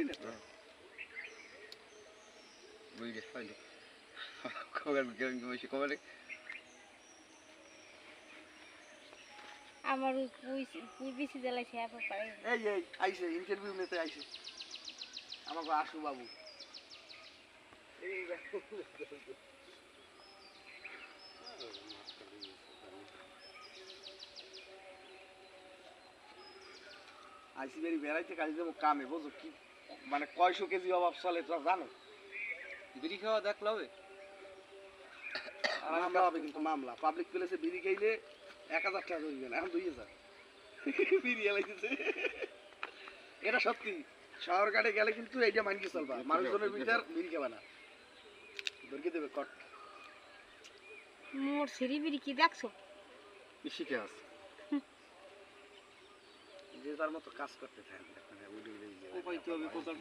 না তো বুঝে ফাইলে খবর বেশি খবরে আমার ওই বেশি জ্বালাইছে আপা পারে এই আইছে ইন্টারভিউ নিতে আইছে আমাকে আশু বাবু আইসি বেরি বেড়াইতে কাজ দেবো কামে বুঝো কি মানে কয়শো কেজি অভাব চলে তোরা জানো বিড়ি খাওয়া দেখলে হবে মামলা হবে কিন্তু মামলা পাবলিক প্লেসে বিড়ি খাইলে 1000 টাকা ধরবেন এখন 2000 বিড়ি এলাইতেছে এটা সত্যি শহর কাটে গেলে কিন্তু এইটা মানকে চলবা মানুষজনের ভিতর বিড়ি খাবে না ধরকে দেবে কট মোর সিঁড়ি বিড়ি কি দেখছো শিখে আছে যে তার মতো কাজ করতে থাকে কোপাইতে হবে কোদাল